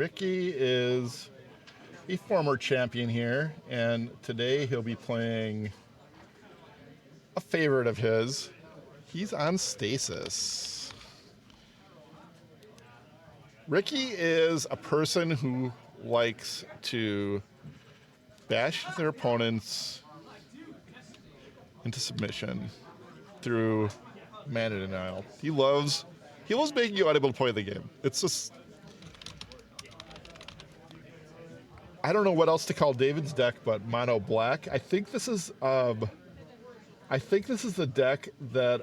Ricky is a former champion here, and today he'll be playing a favorite of his. He's on Stasis. Ricky is a person who likes to bash their opponents into submission through mana denial. He loves making you unable to play the game. It's just, I don't know what else to call David's deck but Mono Black. I think this is the deck that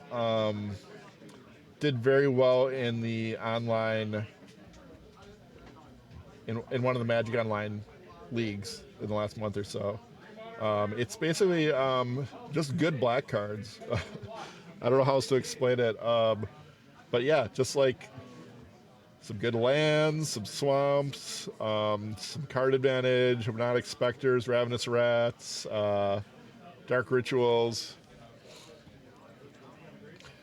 did very well in the online in one of the Magic Online leagues in the last month or so. It's basically just good black cards. I don't know how else to explain it. But yeah, just like some good lands, some swamps, some card advantage, Hypnotic Specters, Ravenous Rats, Dark Rituals.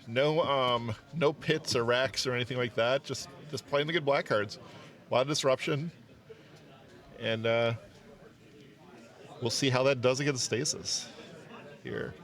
No pits or racks or anything like that. Just playing the good black cards. A lot of disruption. And we'll see how that does against Stasis here.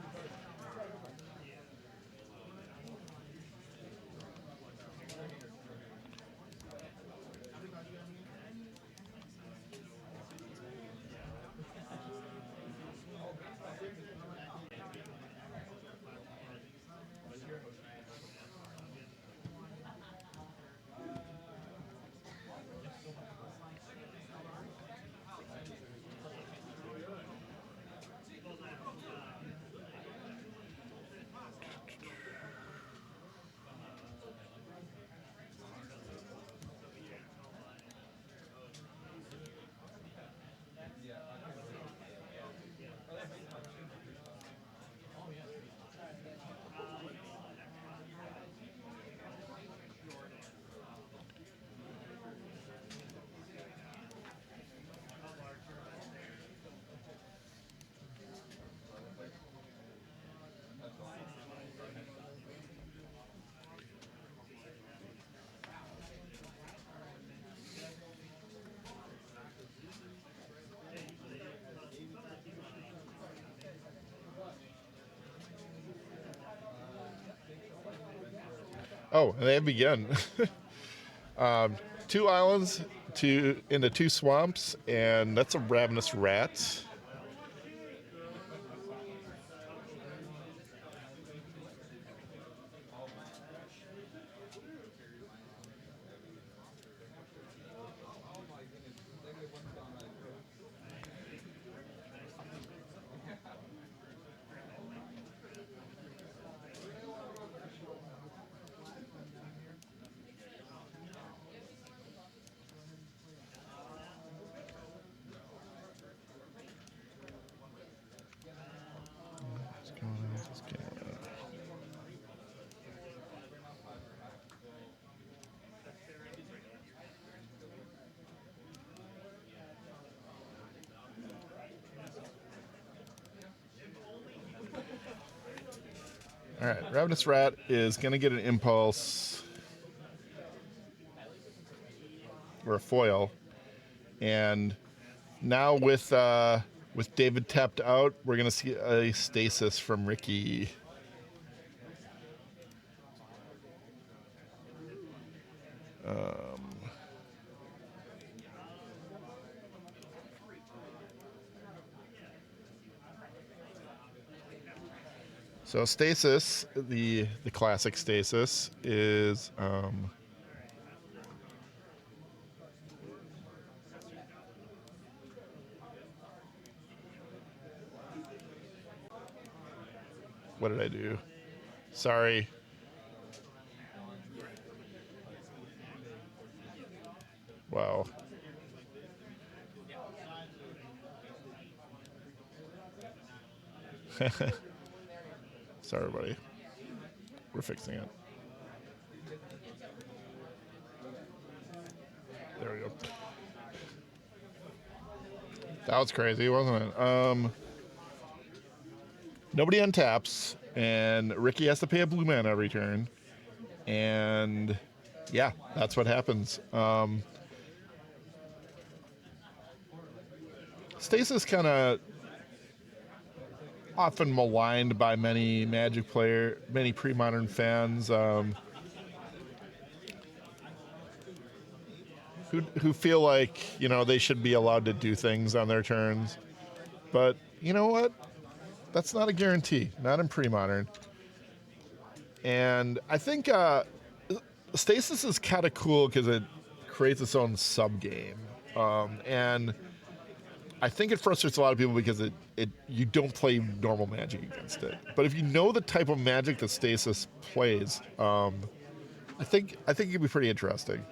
Oh, and they begin. 2 islands into 2 swamps, and that's a Ravenous Rat. All right, Ravenous Rat is going to get an impulse or a foil, and now with David tapped out, we're going to see a Stasis from Ricky. So Stasis, the classic Stasis, is what did I do? Sorry. Wow. Sorry, everybody. We're fixing it. There we go. That was crazy, wasn't it? Nobody untaps, and Ricky has to pay a blue mana every turn. And yeah, that's what happens. Stasis kind of often maligned by many many pre-modern fans who feel like, you know, they should be allowed to do things on their turns. But you know what? That's not a guarantee. Not in pre-modern. And I think Stasis is kind of cool because it creates its own sub-game. And I think it frustrates a lot of people because you don't play normal Magic against it. But if you know the type of Magic that Stasis plays, I think it could be pretty interesting.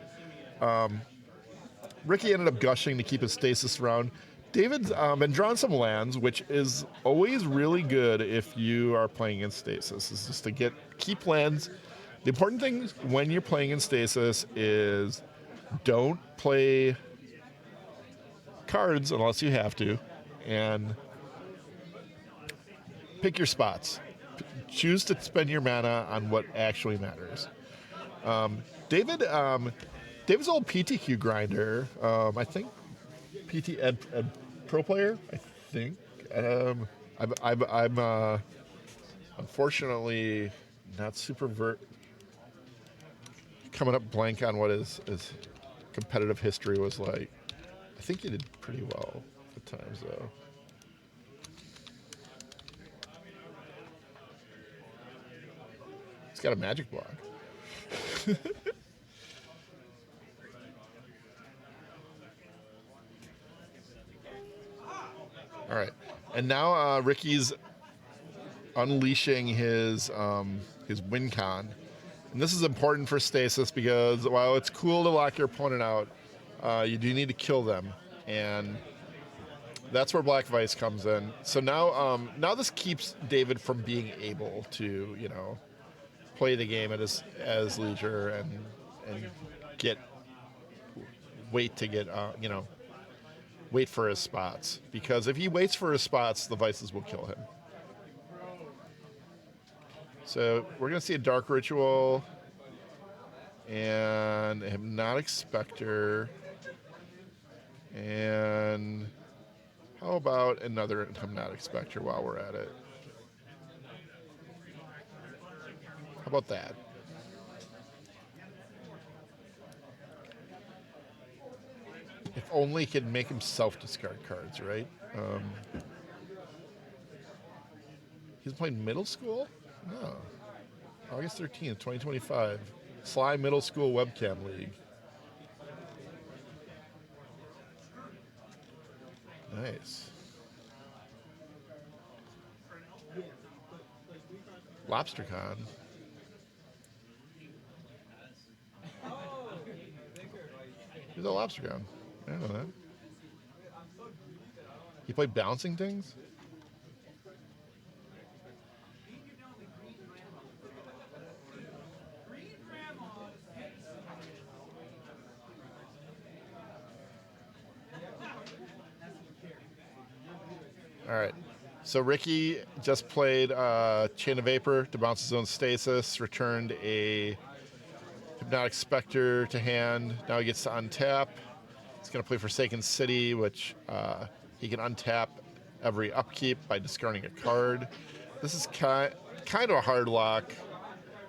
Ricky ended up gushing to keep his Stasis around. David's been drawing some lands, which is always really good if you are playing in Stasis. Is just to keep lands. The important thing when you're playing in Stasis is don't play cards unless you have to, and pick your spots. Choose to spend your mana on what actually matters. David's old PTQ grinder. I think PT Ed Pro player. I think. I'm unfortunately not super coming up blank on what his competitive history was like. I think he did pretty well at times, though. He's got a magic block. All right, and now Ricky's unleashing his win con, and this is important for Stasis because while it's cool to lock your opponent out, you do need to kill them, and that's where Black Vice comes in. So now this keeps David from being able to, you know, play the game at as leisure and wait for his spots, because if he waits for his spots, the Vices will kill him. So we're going to see a Dark Ritual and a Hypnotic Specter. And how about another Hypnotic Specter while we're at it? How about that? If only he could make himself discard cards, right? He's playing middle school? No. August 13th, 2025. Sly Middle School Webcam League. Nice. LobsterCon. Who's at LobsterCon? I don't know that. You play bouncing things? All right. So Ricky just played Chain of Vapor to bounce his own Stasis, returned a Hypnotic Specter to hand. Now he gets to untap. He's going to play Forsaken City, which he can untap every upkeep by discarding a card. This is kind of a hard lock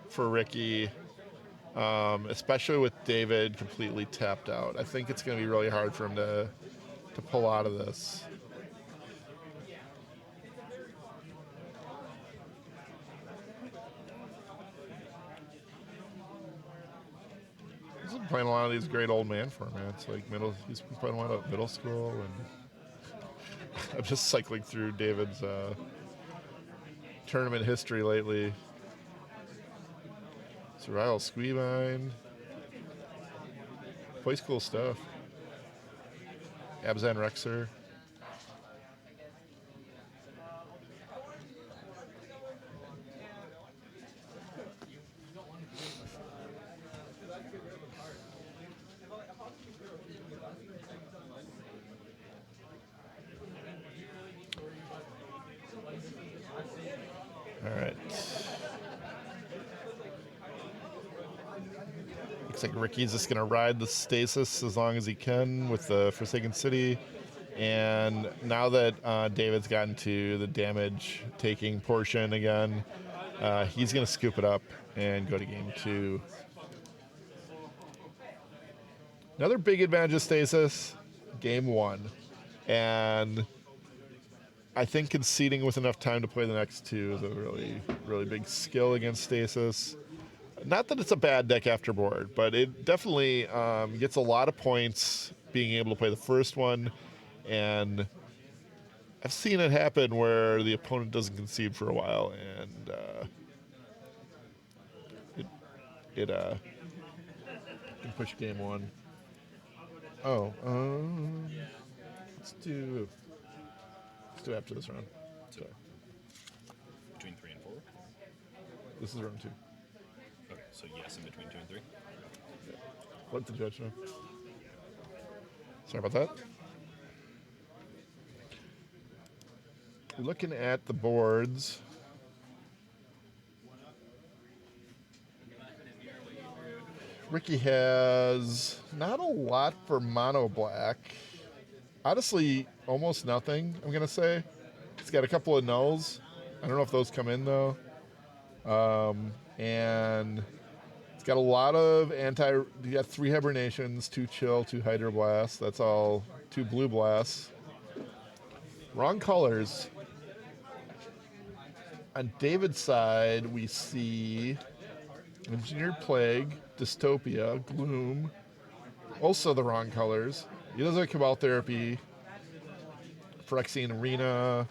for Ricky, especially with David completely tapped out. I think it's going to be really hard for him to pull out of this. He's been playing a lot of these great old man formats, like he's been playing a lot of middle school, and I'm just cycling through David's tournament history lately. Survival Squeebine. Plays cool stuff. Abzan Rexer. All right. Looks like Ricky's just going to ride the Stasis as long as he can with the Forsaken City. And now that David's gotten to the damage taking portion again, he's going to scoop it up and go to game 2. Another big advantage of Stasis, game 1. And I think conceding with enough time to play the next 2 is a really, really big skill against Stasis. Not that it's a bad deck after board, but it definitely gets a lot of points being able to play the first one. And I've seen it happen where the opponent doesn't concede for a while, and it can push game 1. Oh, let's do after this round. So, between 3 and 4? This is round 2. Okay, so yes in between 2 and 3? Yeah. Let the judge know. Sorry about that. Looking at the boards. Ricky has not a lot for mono black. Honestly, almost nothing, I'm going to say. He's got a couple of nulls. I don't know if those come in, though. And it's got a lot of you got 3 Hibernations, 2 Chill, 2 Hydroblast. That's all. 2 Blue Blasts. Wrong colors. On David's side, we see Engineered Plague, Dystopia, Gloom. Also the wrong colors. He does have Cabal Therapy, Phyrexian Arena,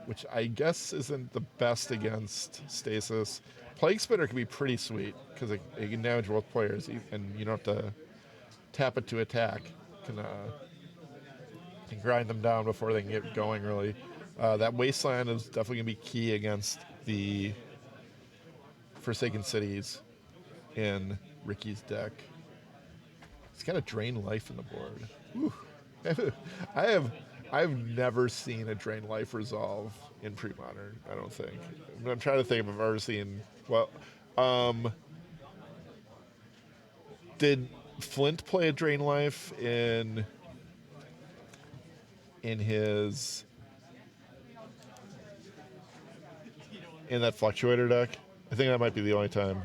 which I guess isn't the best against Stasis. Plague Spitter can be pretty sweet because it can damage both players, and you don't have to tap it to attack. Can grind them down before they can get going, really. That Wasteland is definitely going to be key against the Forsaken Cities in Ricky's deck. He's got a Drain Life in the board. Whew. I've never seen a Drain Life resolve in Premodern, I don't think. I'm trying to think if I've ever seen... Well, did Flint play a Drain Life in his... in that Fluctuator deck? I think that might be the only time.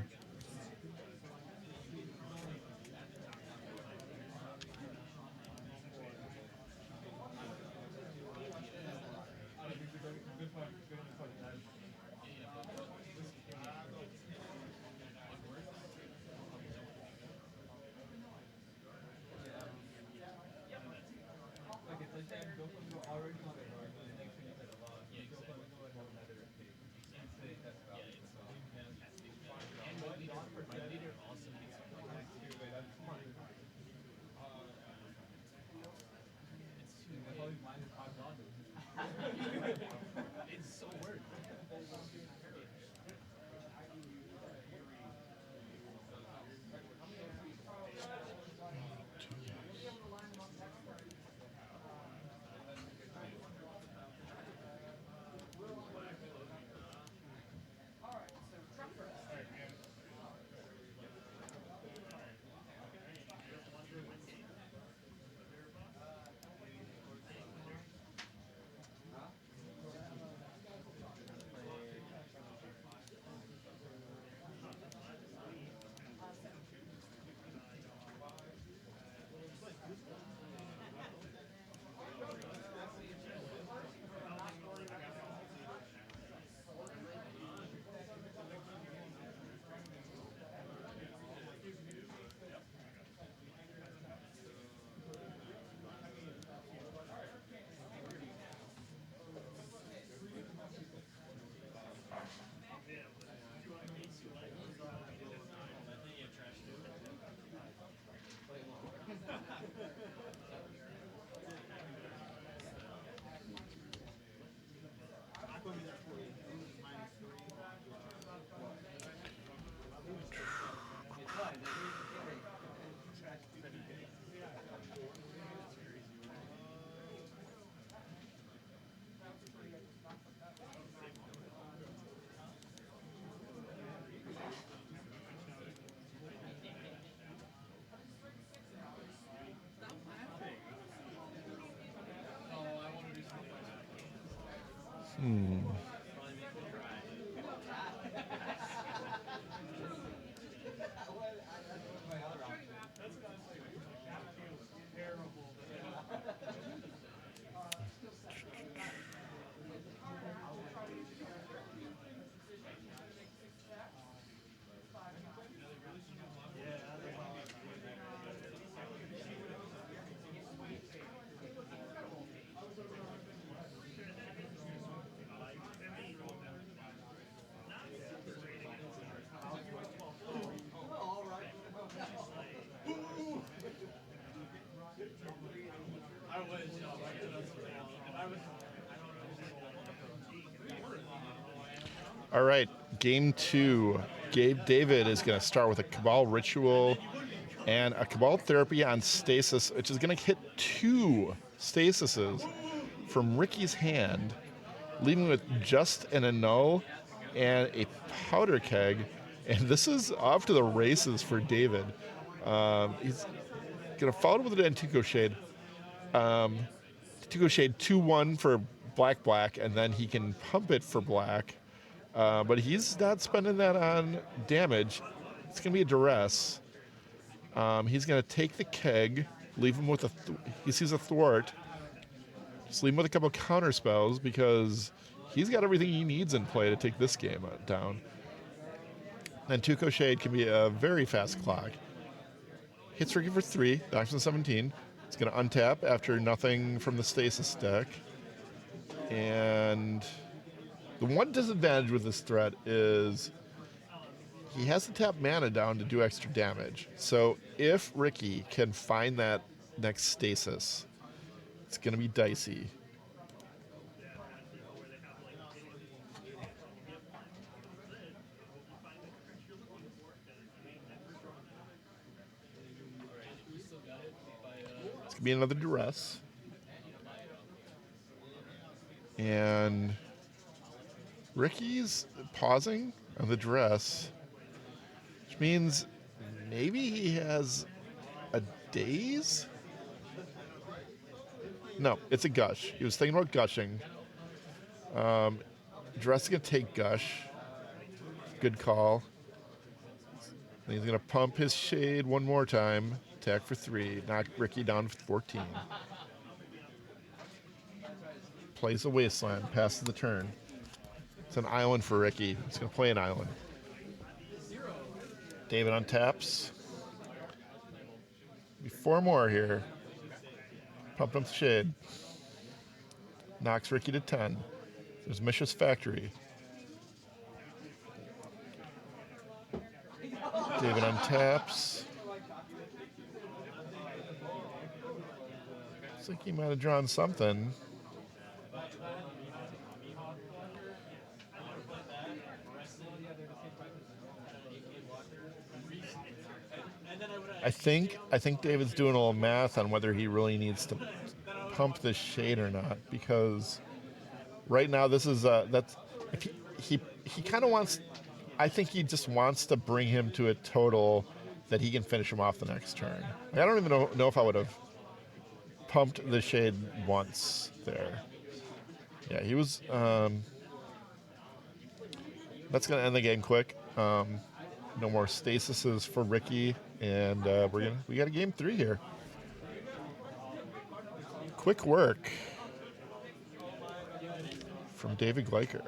All right, game 2. David is going to start with a Cabal Ritual and a Cabal Therapy on Stasis, which is going to hit 2 Stasises from Ricky's hand, leaving with just an Annul and a Powder Keg. And this is off to the races for David. He's going to follow it with an Nantuko Shade. Nantuko Shade 2-1 for black, and then he can pump it for black. But he's not spending that on damage. It's going to be a Duress. He's going to take the keg, leave him with he sees a thwart. Just leave him with a couple counter spells because he's got everything he needs in play to take this game down. Nantuko Shade can be a very fast clock. Hits Ricky for 3, knocks him 17. It's going to untap after nothing from the Stasis deck. And the one disadvantage with this threat is he has to tap mana down to do extra damage. So if Ricky can find that next Stasis, it's going to be dicey. It's going to be another Duress. And Ricky's pausing on the Duress, which means maybe he has a Daze? No, it's a Gush. He was thinking about gushing. Duress is going to take Gush. Good call. Then he's going to pump his Shade one more time. Attack for 3. Knock Ricky down for 14. Plays a Wasteland. Passes the turn. It's an island for Ricky. He's going to play an island. David untaps. 4 more here. Pumped up the Shade. Knocks Ricky to 10. There's Mishra's Factory. David untaps. Looks like he might have drawn something. I think David's doing a little math on whether he really needs to pump this Shade or not, because right now this is that's if he kind of wants. I think he just wants to bring him to a total that he can finish him off the next turn. I don't even know if I would have pumped the Shade once there. Yeah, he was. That's gonna end the game quick. No more Stasises for Ricky, and we got a game 3 here. Quick work from David Gleicher.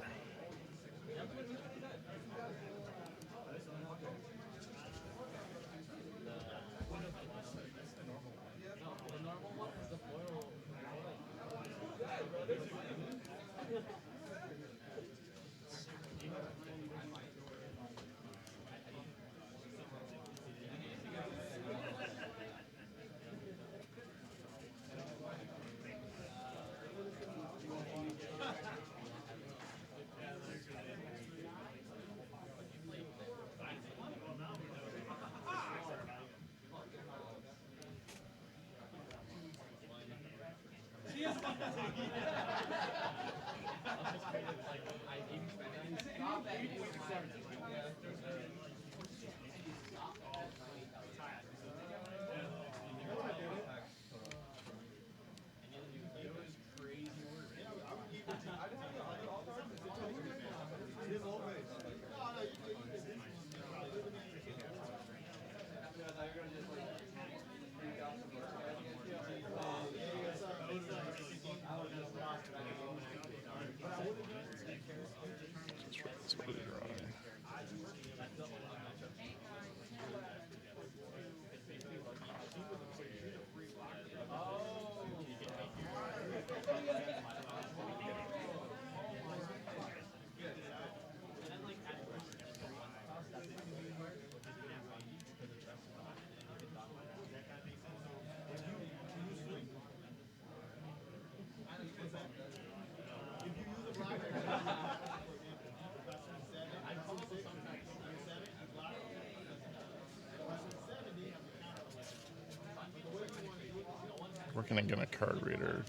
Where can I get a card reader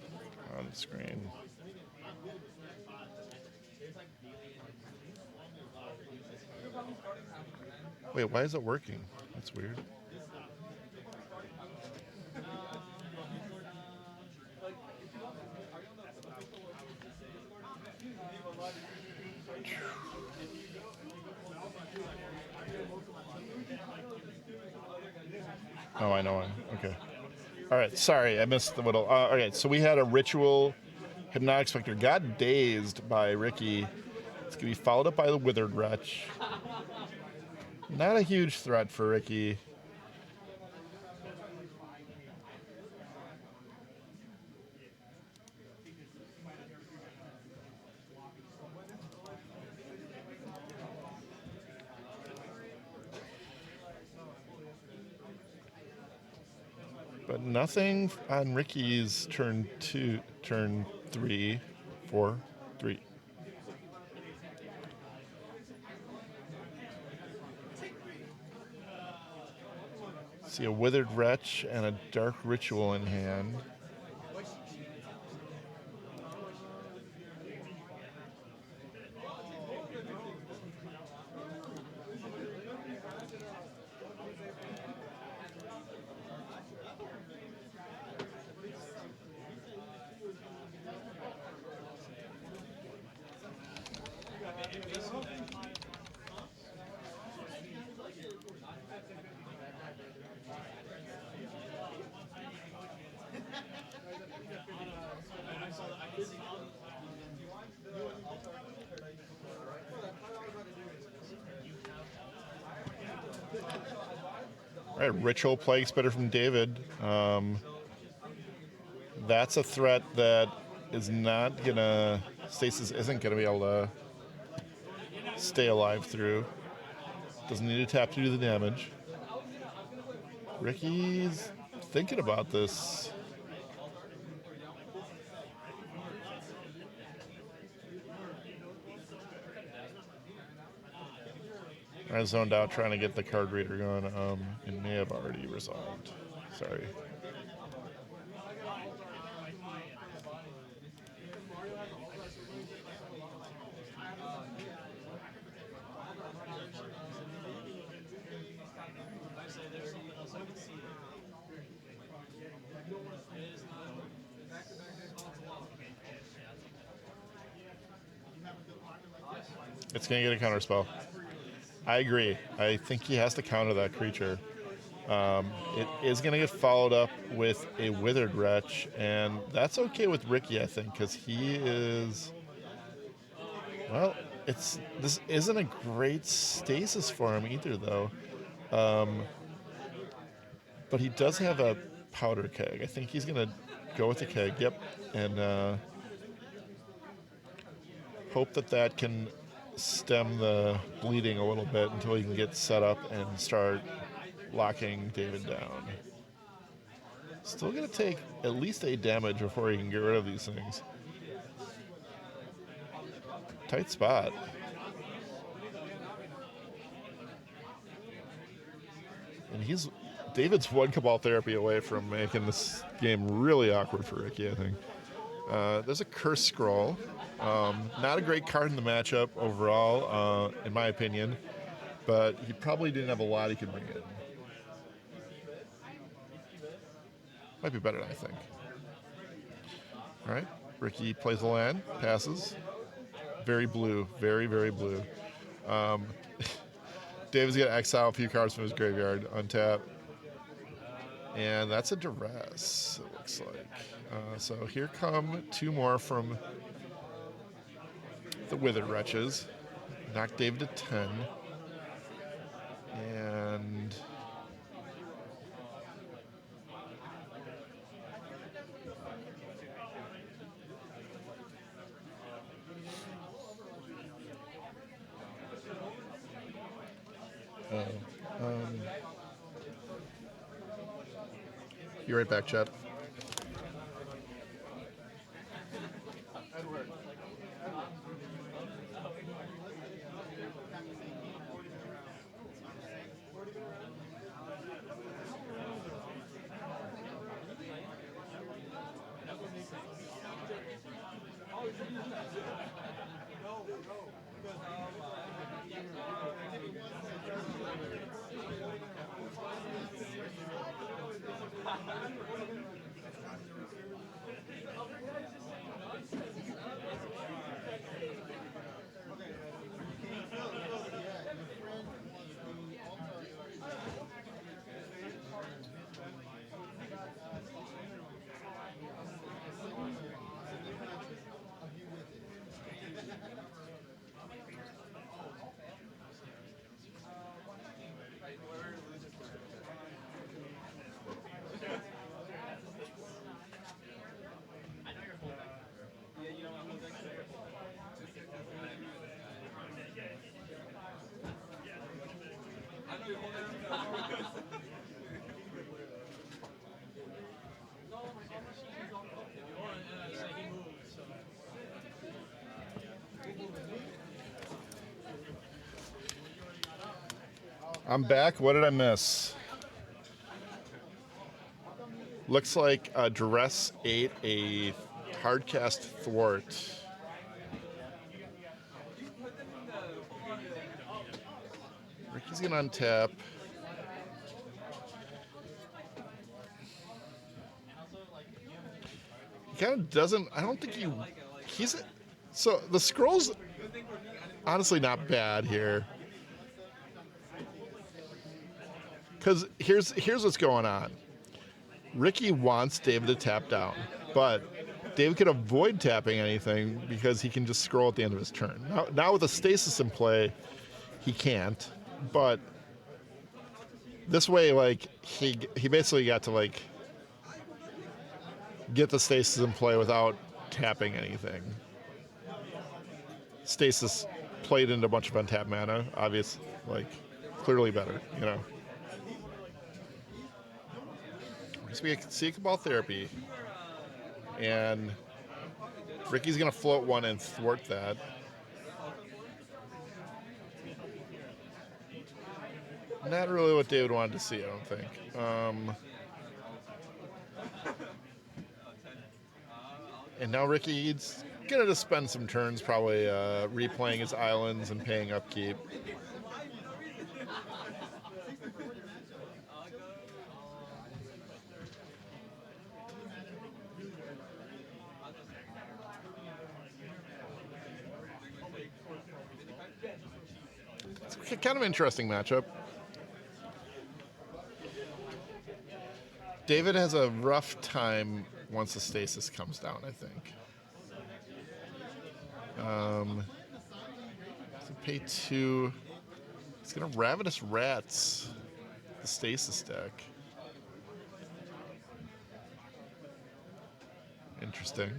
on the screen? Wait, why is it working? That's weird. Oh, I know. Okay. All right. Sorry, I missed the little. Okay, so we had a ritual Hypnotic Specter. Got dazed by Ricky. It's going to be followed up by the Withered Wretch. Not a huge threat for Ricky. But nothing on Ricky's turn 3, 4, 3. See a Withered Wretch and a Dark Ritual in hand. All right, Ritual Plague Spitter from David. That's a threat that is not gonna. Stasis isn't gonna be able to stay alive through. Doesn't need to tap to do the damage. Ricky's thinking about this. I zoned out trying to get the card reader going. It may have already resolved. Sorry. It's going to get a counterspell. I agree. I think he has to counter that creature. It is going to get followed up with a Withered Wretch, and that's okay with Ricky, I think, because he is... Well, this isn't a great stasis for him either, though. But he does have a powder keg. I think he's going to go with the keg, yep, and hope that can stem the bleeding a little bit until he can get set up and start locking David down. Still going to take at least 8 damage before he can get rid of these things. Tight spot. And David's one Cabal Therapy away from making this game really awkward for Ricky, I think. There's a Curse Scroll. Not a great card in the matchup overall, in my opinion, but he probably didn't have a lot he could bring in. Might be better, I think. All right, Ricky plays the land, passes. Very blue, very, very blue. David's going to exile a few cards from his graveyard, untap. And that's a Duress, it looks like. So here come 2 more from the Withered Wretches. Knock David to 10. And... You're right back, Chet. I'm back. What did I miss? Looks like Duress ate a hardcast thwart. Ricky's gonna untap. He kind of doesn't. I don't think he's. So the scroll's honestly not bad here. Because here's what's going on. Ricky wants David to tap down, but David can avoid tapping anything because he can just scroll at the end of his turn. Now with a Stasis in play, he can't. But this way, like he basically got to like get the Stasis in play without tapping anything. Stasis played into a bunch of untapped mana, obvious, like clearly better, you know. So we see Cabal Therapy, and Ricky's gonna float one and thwart that. Not really what David wanted to see, I don't think. And now Ricky's gonna just spend some turns probably replaying his islands and paying upkeep. It's kind of an interesting matchup. David has a rough time once the Stasis comes down, I think. So pay 2. He's going to Ravenous Rats the Stasis deck. Interesting.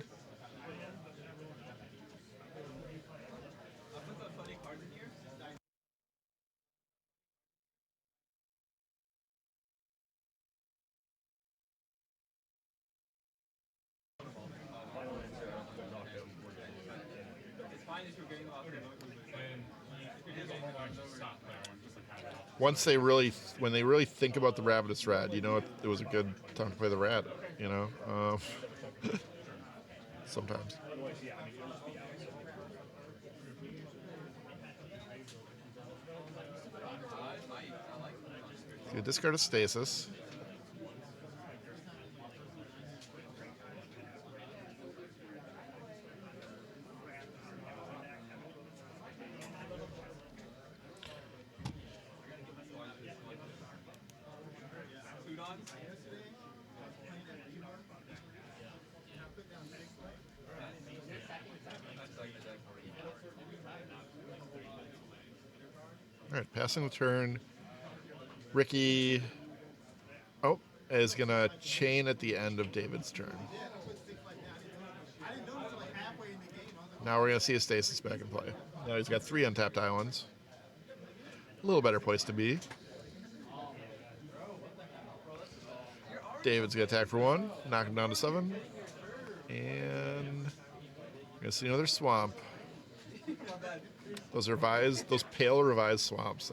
When they really think about the Ravenous Rat, you know, it was a good time to play the Rat, you know, sometimes. You discard a Stasis. All right, passing the turn. Ricky, is going to chain at the end of David's turn. Now we're going to see a Stasis back in play. Now he's got 3 untapped islands. A little better place to be. David's going to attack for 1, knock him down to 7. And we're going to see another swamp. Those pale revised swamps.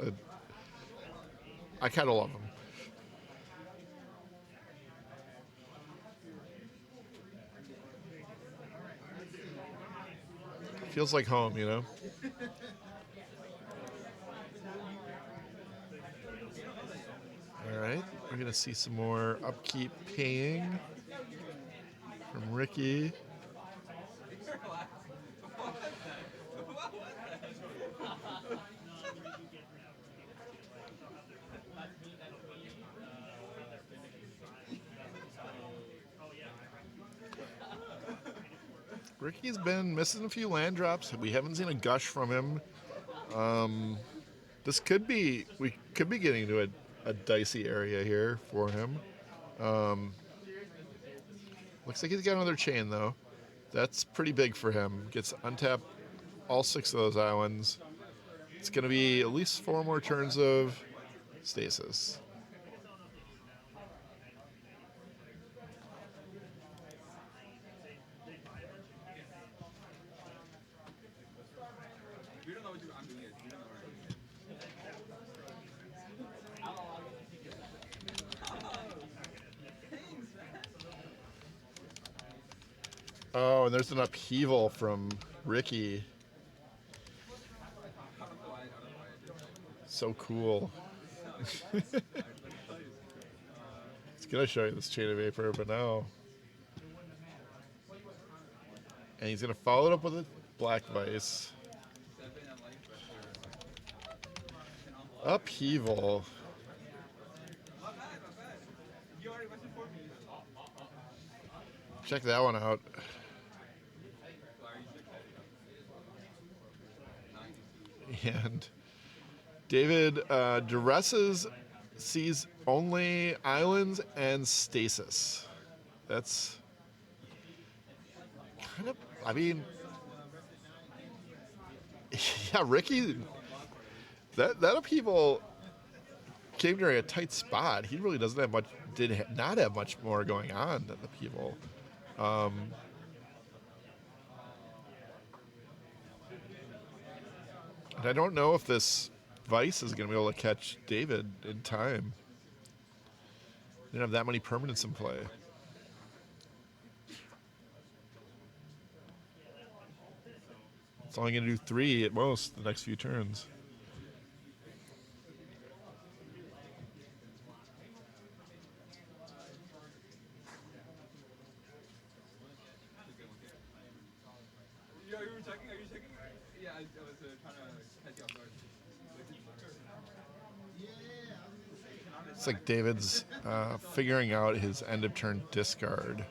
I kind of love them. Feels like home, you know? All right, we're going to see some more upkeep paying from Ricky. Ricky's been missing a few land drops. We haven't seen a Gush from him. We could be getting into a dicey area here for him. Looks like he's got another chain, though. That's pretty big for him. Gets untap all 6 of those islands. It's going to be at least 4 more turns of Stasis. Oh, and there's an upheaval from Ricky. So cool. It's gonna show you this Chain of Vapor, but now. And he's gonna follow it up with a Black Vice. Upheaval. Check that one out. And David, Duresses sees only islands and Stasis. That's kind of, I mean, yeah, Ricky, that upheaval came during a tight spot. He really doesn't have much, not have much more going on than the upheaval. And I don't know if this Vice is going to be able to catch David in time. They don't have that many permanents in play. It's only going to do 3 at most the next few turns. It's like David's figuring out his end of turn discard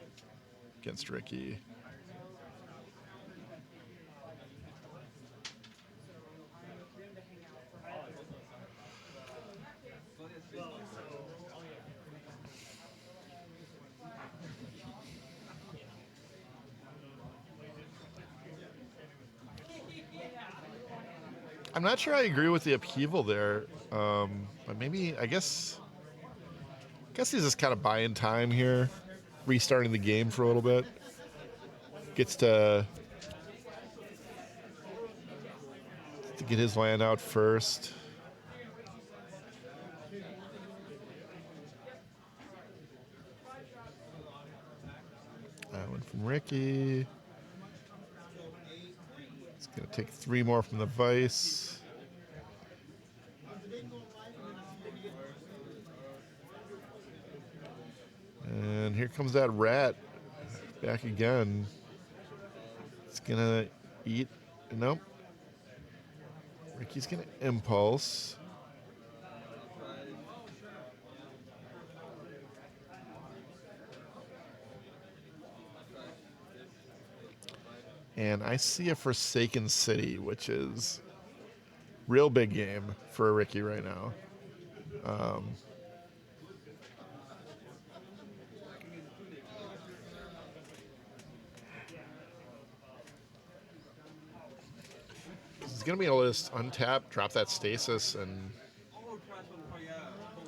against Ricky. I'm not sure I agree with the upheaval there, but maybe, I guess he's just kind of buying time here, restarting the game for a little bit. Gets to get his land out first. That one from Ricky. It's going to take 3 more from the Vice. And here comes that rat back again. It's going to eat. Nope. Ricky's going to impulse. And I see a Forsaken City, which is real big game for Ricky right now. He's going to be able to just untap, drop that Stasis, and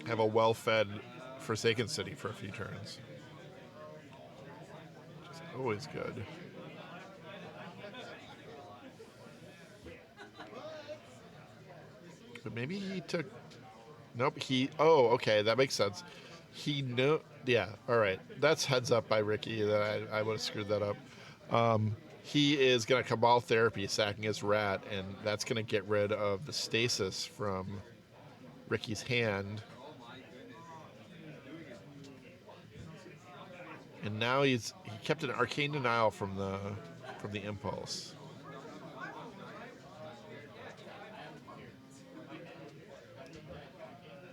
have a well-fed Forsaken City for a few turns. Which is always good. But maybe he took... Nope, oh, okay, that makes sense. He knew... Yeah, all right. That's heads up by Ricky that I would have screwed that up. He is going to Cabal Therapy, sacking his rat, and that's going to get rid of the Stasis from Ricky's hand. And now he kept an Arcane Denial from the impulse.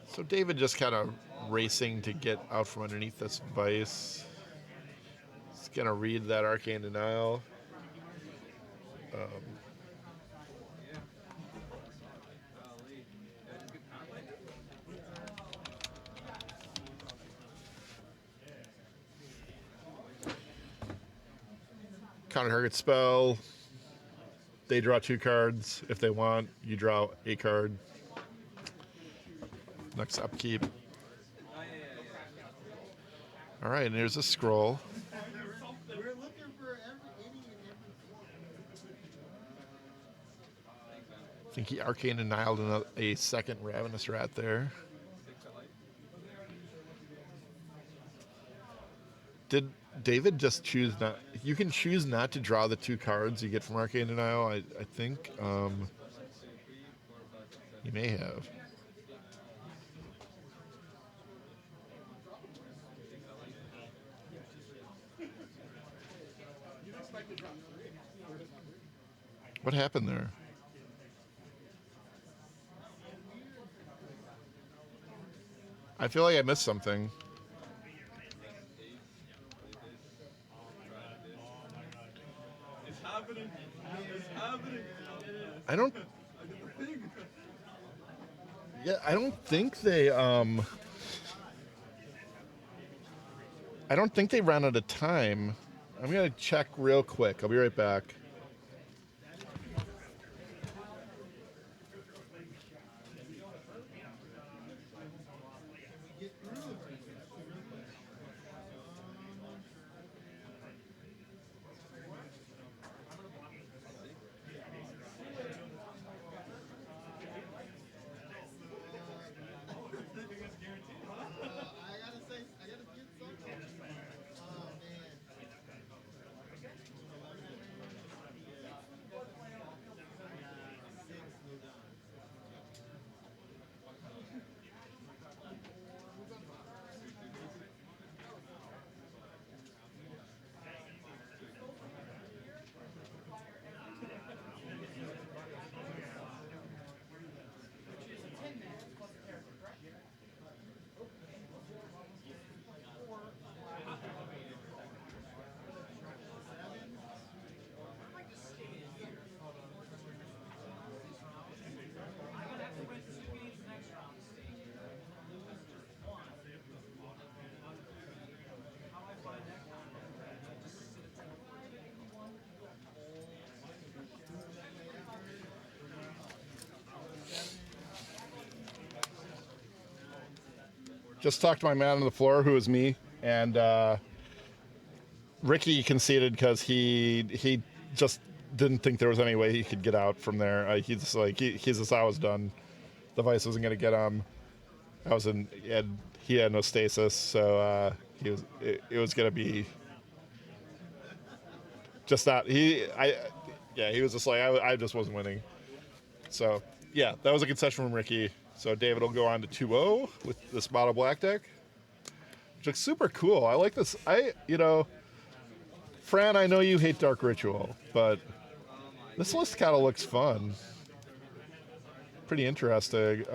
So David just kind of racing to get out from underneath this Vice. He's going to read that Arcane Denial. Counter target spell. They draw 2 cards. If they want, you draw a card. next upkeep. All right, and here's a scroll. I think he arcane annihilated a second Ravenous Rat there. Did David just choose not? You can choose not to draw the 2 cards you get from Arcane Denial. I think he may have. What happened there? I feel like I missed something. I don't. Yeah, I don't think they. I don't think they ran out of time. I'm gonna check real quick. I'll be right back. Just talked to my man on the floor, who is me, and Ricky conceded because he just didn't think there was any way he could get out from there. He's just like he's just I was done. The Vice wasn't gonna get him. He had no stasis, so it was gonna be just not he was just like I just wasn't winning. So yeah, that was a concession from Ricky. So David will go on to 2-0 with this Moneyball Black deck, which looks super cool. I like this. Fran, I know you hate Dark Ritual, but this list kind of looks fun. Pretty interesting.